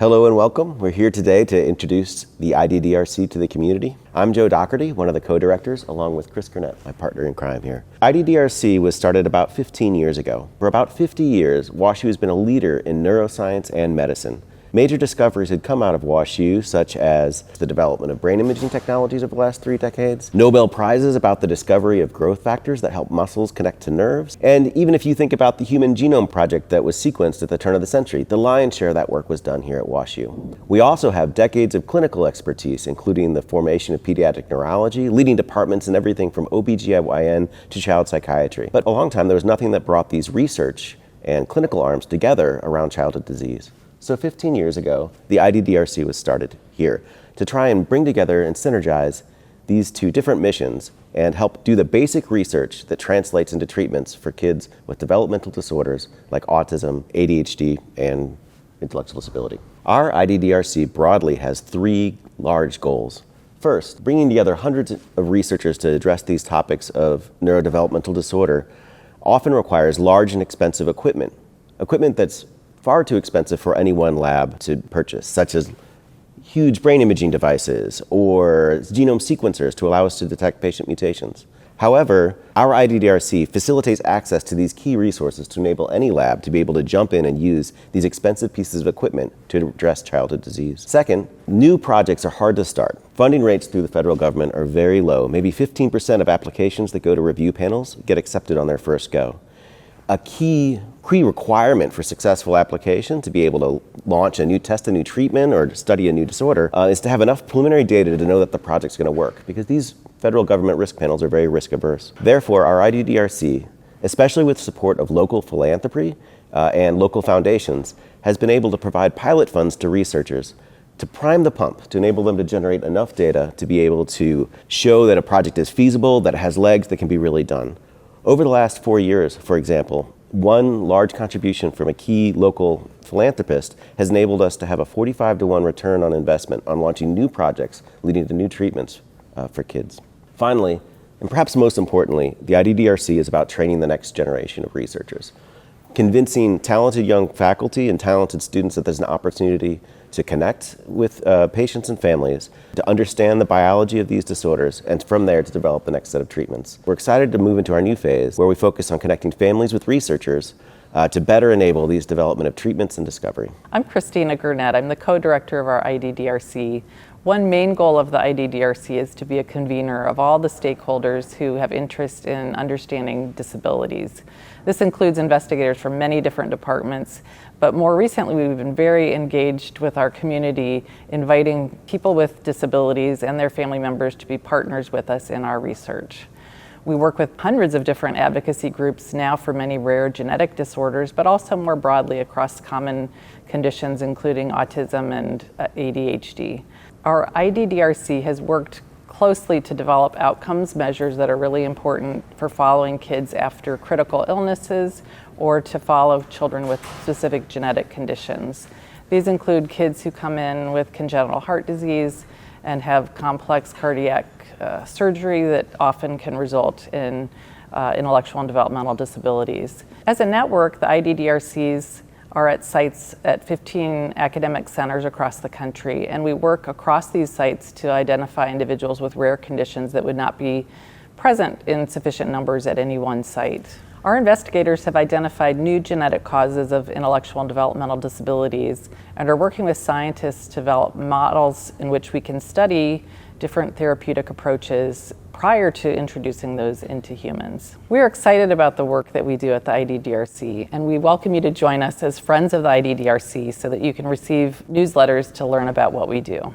Hello and welcome. We're here today to introduce the IDDRC to the community. I'm Joe Dougherty, one of the co-directors, along with Chris Gurnett, my partner in crime here. IDDRC was started about 15 years ago. For about 50 years, WashU has been a leader in neuroscience and medicine. Major discoveries had come out of WashU, such as the development of brain imaging technologies over the last 3 decades, Nobel Prizes about the discovery of growth factors that help muscles connect to nerves, and even if you think about the Human Genome Project that was sequenced at the turn of the century, the lion's share of that work was done here at WashU. We also have decades of clinical expertise, including the formation of pediatric neurology, leading departments in everything from OBGYN to child psychiatry. But a long time there was nothing that brought these research and clinical arms together around childhood disease. So 15 years ago, the IDDRC was started here to try and bring together and synergize these two different missions and help do the basic research that translates into treatments for kids with developmental disorders like autism, ADHD, and intellectual disability. Our IDDRC broadly has 3 large goals. First, bringing together hundreds of researchers to address these topics of neurodevelopmental disorder often requires large and expensive equipment that's far too expensive for any one lab to purchase, such as huge brain imaging devices or genome sequencers to allow us to detect patient mutations. However, our IDDRC facilitates access to these key resources to enable any lab to be able to jump in and use these expensive pieces of equipment to address childhood disease. Second, new projects are hard to start. Funding rates through the federal government are very low. Maybe 15% of applications that go to review panels get accepted on their first go. A key requirement for successful application to be able to launch a new test, a new treatment, or to study a new disorder is to have enough preliminary data to know that the project's going to work, because these federal government risk panels are very risk averse. Therefore, our IDDRC, especially with support of local philanthropy and local foundations, has been able to provide pilot funds to researchers to prime the pump, to enable them to generate enough data to be able to show that a project is feasible, that it has legs, that can be really done. Over the last 4 years, for example, one large contribution from a key local philanthropist has enabled us to have a 45-to-1 return on investment on launching new projects leading to new treatments for kids. Finally, and perhaps most importantly, the IDDRC is about training the next generation of researchers, convincing talented young faculty and talented students that there's an opportunity to connect with patients and families, to understand the biology of these disorders, and from there to develop the next set of treatments. We're excited to move into our new phase where we focus on connecting families with researchers to better enable these development of treatments and discovery. I'm Christina Gurnett. I'm the co-director of our IDDRC. One main goal of the IDDRC is to be a convener of all the stakeholders who have interest in understanding disabilities. This includes investigators from many different departments, but more recently we've been very engaged with our community, inviting people with disabilities and their family members to be partners with us in our research. We work with hundreds of different advocacy groups now for many rare genetic disorders, but also more broadly across common conditions including autism and ADHD. Our IDDRC has worked closely to develop outcomes measures that are really important for following kids after critical illnesses or to follow children with specific genetic conditions. These include kids who come in with congenital heart disease and have complex cardiac surgery that often can result in intellectual and developmental disabilities. As a network, the IDDRCs are at sites at 15 academic centers across the country, and we work across these sites to identify individuals with rare conditions that would not be present in sufficient numbers at any one site. Our investigators have identified new genetic causes of intellectual and developmental disabilities and are working with scientists to develop models in which we can study different therapeutic approaches prior to introducing those into humans. We're excited about the work that we do at the IDDRC, and we welcome you to join us as friends of the IDDRC so that you can receive newsletters to learn about what we do.